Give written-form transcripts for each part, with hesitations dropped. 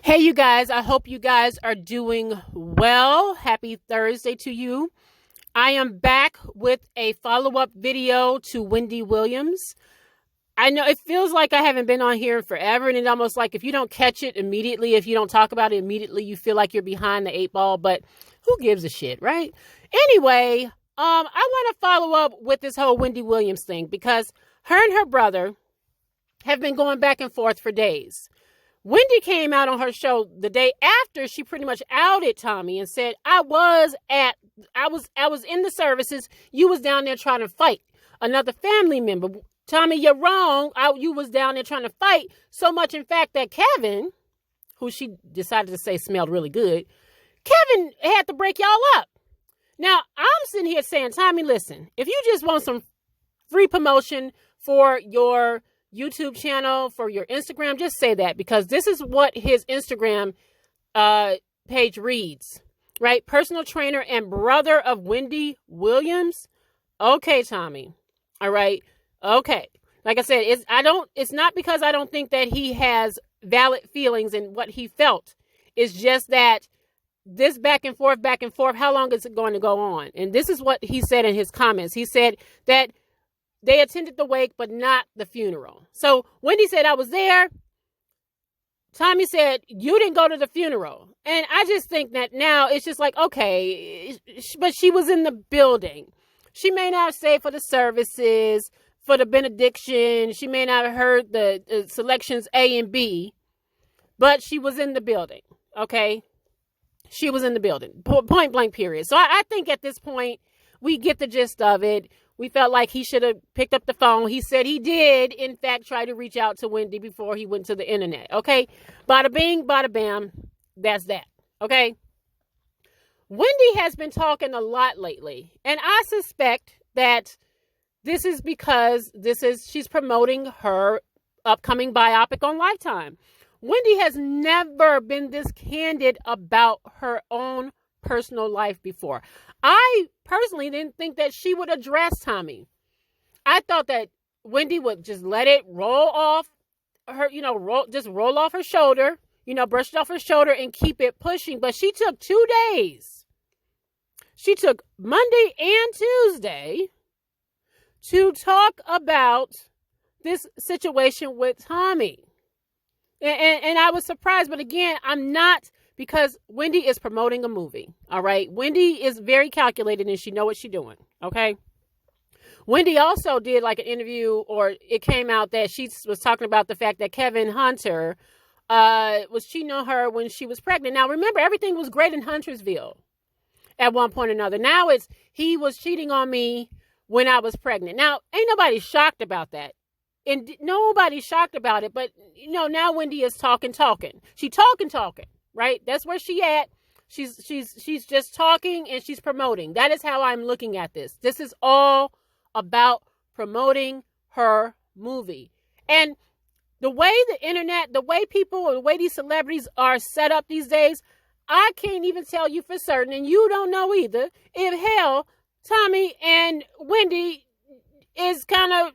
Hey, you guys, I hope you guys are doing well. Happy Thursday to you. I am back with a follow-up video to Wendy Williams. I know it feels like I haven't been on here forever, and it's almost like if you don't catch it immediately, if you don't talk about it immediately, you feel like you're behind the 8 ball, but who gives a shit, right? Anyway, I want to follow up with this whole Wendy Williams thing because her and her brother have been going back and forth for days. Wendy came out on her show the day after she pretty much outed Tommy and said, I was in the services. You was down there trying to fight another family member. Tommy, you're wrong. You was down there trying to fight so much, in fact, that Kevin, who she decided to say smelled really good, Kevin had to break y'all up. Now, I'm sitting here saying, Tommy, listen, if you just want some free promotion for your YouTube channel, for your Instagram, just say that, because this is what his Instagram page reads, right? Personal trainer and brother of Wendy Williams. Okay, Tommy. All right. Okay. Like I said, it's not because I don't think that he has valid feelings in what he felt. It's just that this back and forth, how long is it going to go on? And this is what he said in his comments. He said that they attended the wake, but not the funeral. So Wendy said, I was there. Tommy said, you didn't go to the funeral. And I just think that now it's just like, okay, but she was in the building. She may not have stayed for the services, for the benediction. She may not have heard the selections A and B, but she was in the building. Okay. She was in the building, point blank period. So I think at this point we get the gist of it. We felt like he should have picked up the phone. He said he did, in fact, try to reach out to Wendy before he went to the internet. Okay. Bada bing, bada bam. That's that. Okay. Wendy has been talking a lot lately, and I suspect that this is because she's promoting her upcoming biopic on Lifetime. Wendy has never been this candid about her own personal life before. I personally didn't think that she would address Tommy. I thought that Wendy would just let it roll off her, roll off her shoulder, brush it off her shoulder and keep it pushing. But she took 2 days. She took Monday and Tuesday to talk about this situation with Tommy. And I was surprised. But again, I'm not, because Wendy is promoting a movie. All right. Wendy is very calculated and she knows what she's doing. Okay. Wendy also did like an interview, or it came out that she was talking about the fact that Kevin Hunter was cheating on her when she was pregnant. Now, remember, everything was great in Huntersville at one point or another. Now it's he was cheating on me when I was pregnant. Now, ain't nobody shocked about that. And nobody's shocked about it. But, now Wendy is talking. She talking. Right? That's where she at. She's just talking and she's promoting. That is how I'm looking at this. This is all about promoting her movie. And the way the internet, the way people, the way these celebrities are set up these days, I can't even tell you for certain, and you don't know either, if Tommy and Wendy is kind of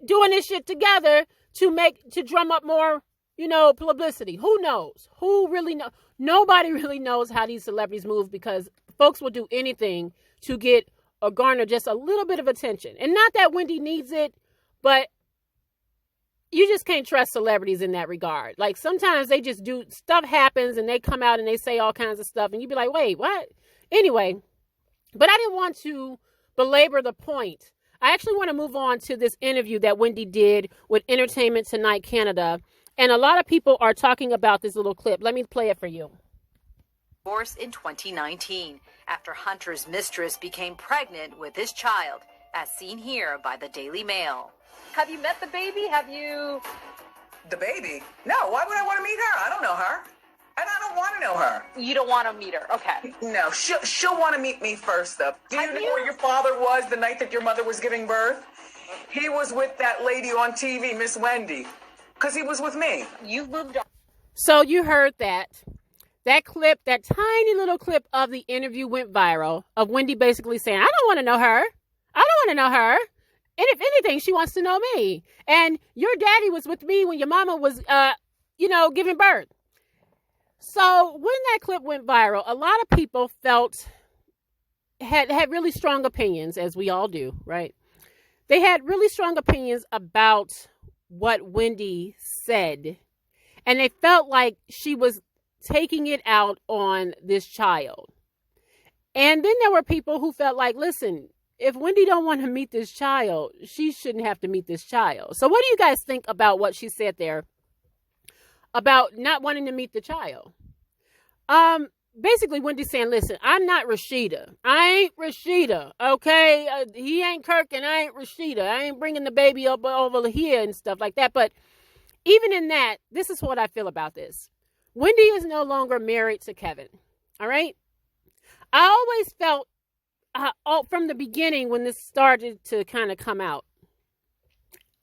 doing this shit together to drum up more, publicity. Who knows? Who really knows? Nobody really knows how these celebrities move, because folks will do anything to get or garner just a little bit of attention. And not that Wendy needs it, but you just can't trust celebrities in that regard. Like, sometimes they just do, stuff happens and they come out and they say all kinds of stuff and you be like, wait, what? Anyway, but I didn't want to belabor the point. I actually want to move on to this interview that Wendy did with Entertainment Tonight Canada. And a lot of people are talking about this little clip. Let me play it for you. Divorce in 2019 after Hunter's mistress became pregnant with his child, as seen here by the Daily Mail. Have you met the baby? The baby? No, why would I want to meet her? I don't know her. And I don't want to know her. You don't want to meet her? Okay. No, she'll want to meet me first, though. Do you know where your father was the night that your mother was giving birth? He was with that lady on TV, Miss Wendy, because he was with me. You've moved on. So you heard that. That clip, that tiny little clip of the interview went viral, of Wendy basically saying, I don't want to know her. I don't want to know her. And if anything, she wants to know me. And your daddy was with me when your mama was, giving birth. So when that clip went viral, a lot of people had really strong opinions, as we all do, right? They had really strong opinions about what Wendy said. And they felt like she was taking it out on this child. And then there were people who felt like, listen, if Wendy don't want to meet this child, she shouldn't have to meet this child. So what do you guys think about what she said there about not wanting to meet the child? Basically, Wendy's saying, listen, I'm not Rashida. I ain't Rashida, okay? He ain't Kirk and I ain't Rashida. I ain't bringing the baby up over here and stuff like that. But even in that, this is what I feel about this. Wendy is no longer married to Kevin, all right? I always felt from the beginning when this started to kind of come out,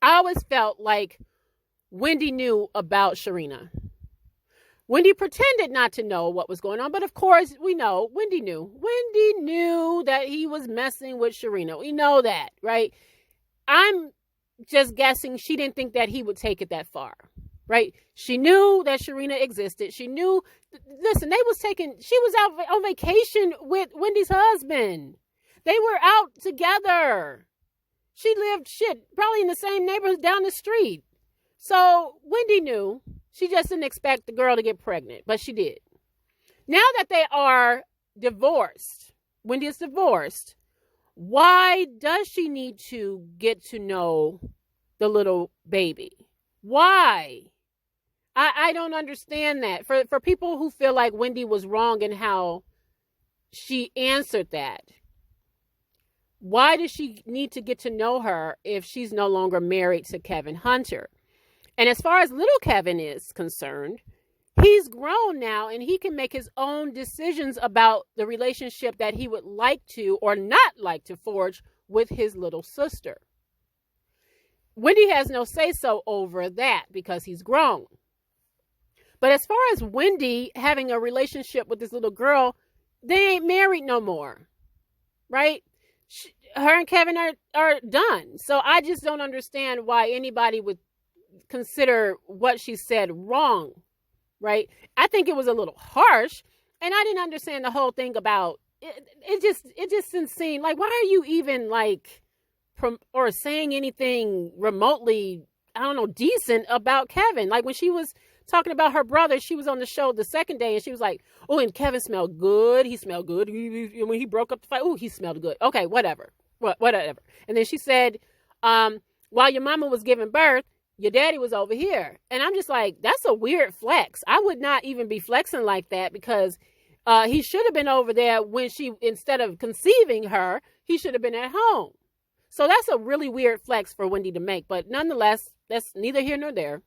I always felt like Wendy knew about Sharina. Wendy pretended not to know what was going on, but of course we know Wendy knew. Wendy knew that he was messing with Sharina. We know that, right? I'm just guessing she didn't think that he would take it that far, right? She knew that Sharina existed. She knew, listen, she was out on vacation with Wendy's husband. They were out together. She lived, probably in the same neighborhood down the street. So Wendy knew. She just didn't expect the girl to get pregnant, but she did. Now that they are divorced, Wendy is divorced, why does she need to get to know the little baby? Why? I don't understand that. For people who feel like Wendy was wrong in how she answered that, why does she need to get to know her if she's no longer married to Kevin Hunter? And as far as little Kevin is concerned, he's grown now and he can make his own decisions about the relationship that he would like to or not like to forge with his little sister. Wendy has no say-so over that because he's grown. But as far as Wendy having a relationship with this little girl, they ain't married no more, right? Her and Kevin are done. So I just don't understand why anybody would consider what she said wrong, right? I think it was a little harsh, and I didn't understand the whole thing about it. It just didn't seem like, why are you even like or saying anything remotely, I don't know, decent about Kevin? Like when she was talking about her brother, she was on the show the second day and she was like, oh, and Kevin smelled good. He smelled good. When he broke up the fight, oh, he smelled good. Okay, whatever. Whatever. And then she said, while your mama was giving birth, your daddy was over here. And I'm just like, that's a weird flex. I would not even be flexing like that because he should have been over there when instead of conceiving her, he should have been at home. So that's a really weird flex for Wendy to make. But nonetheless, that's neither here nor there.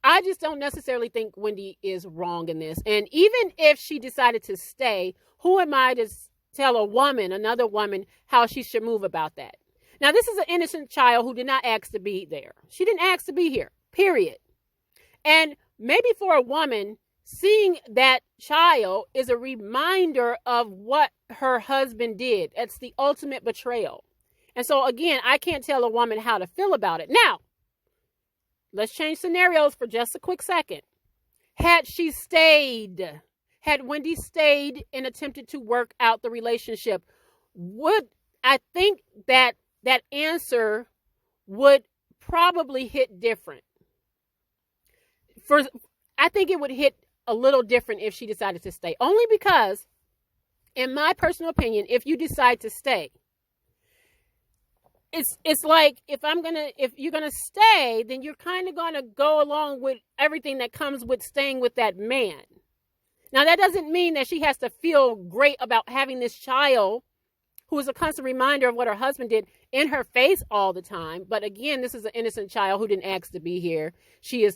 I just don't necessarily think Wendy is wrong in this. And even if she decided to stay, who am I to tell another woman, how she should move about that? Now, this is an innocent child who did not ask to be there. She didn't ask to be here, period. And maybe for a woman, seeing that child is a reminder of what her husband did. It's the ultimate betrayal. And so, again, I can't tell a woman how to feel about it. Now, let's change scenarios for just a quick second. Had Wendy stayed and attempted to work out the relationship, I think that answer would probably hit different. I think it would hit a little different if she decided to stay. Only because, in my personal opinion, if you decide to stay, it's like if you're gonna stay, then you're kind of gonna go along with everything that comes with staying with that man. Now that doesn't mean that she has to feel great about having this child, who is a constant reminder of what her husband did, in her face all the time. But again, this is an innocent child who didn't ask to be here. She's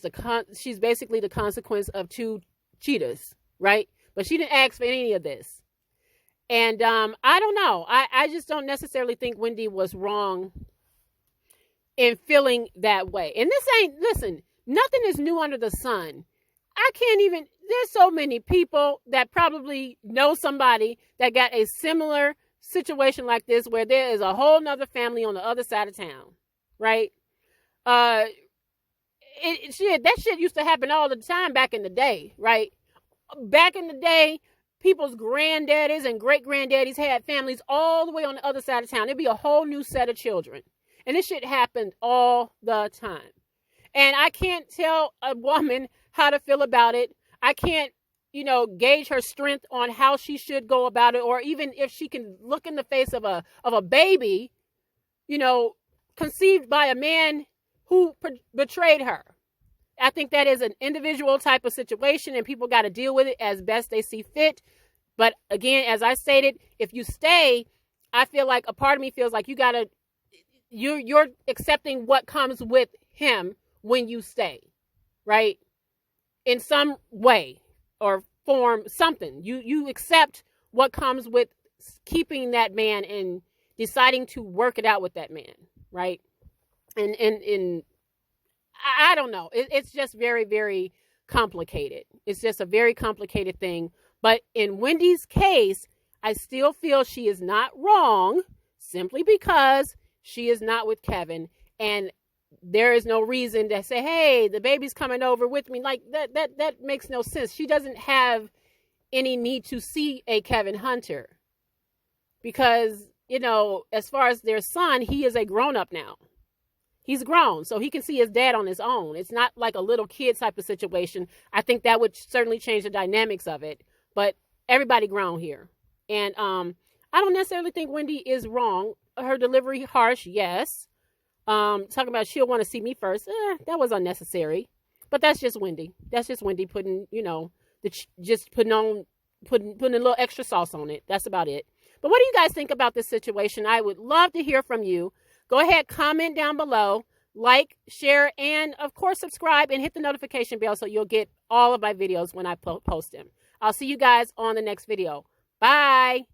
basically the consequence of two cheetahs, right? But she didn't ask for any of this. And I don't know. I just don't necessarily think Wendy was wrong in feeling that way. And listen, nothing is new under the sun. There's so many people that probably know somebody that got a similar situation like this, where there is a whole nother family on the other side of town, right? that shit used to happen all the time back in the day, right? Back in the day, people's granddaddies and great-granddaddies had families all the way on the other side of town. There'd be a whole new set of children. And this shit happened all the time. And I can't tell a woman how to feel about it. I can't, gauge her strength on how she should go about it, or even if she can look in the face of a baby, conceived by a man who betrayed her. I think that is an individual type of situation, and people got to deal with it as best they see fit. But again, as I stated, if you stay, I feel like a part of me feels like you're accepting what comes with him when you stay, right? In some way or form, something. You accept what comes with keeping that man and deciding to work it out with that man, right? And I don't know. It's just very, very complicated. It's just a very complicated thing. But in Wendy's case, I still feel she is not wrong simply because she is not with Kevin. And there is no reason to say, hey, the baby's coming over with me. Like that makes no sense. She doesn't have any need to see a Kevin Hunter because, as far as their son, he is a grown-up now. He's grown, so he can see his dad on his own. It's not like a little kid type of situation. I think that would certainly change the dynamics of it. But everybody grown here. And I don't necessarily think Wendy is wrong. Her delivery, harsh, yes. Talking about she'll want to see me first. That was unnecessary. But that's just Wendy. That's just Wendy putting, just putting a little extra sauce on it. That's about it. But what do you guys think about this situation? I would love to hear from you. Go ahead, comment down below, like, share, and of course subscribe and hit the notification bell so you'll get all of my videos when I post them. I'll see you guys on the next video. Bye.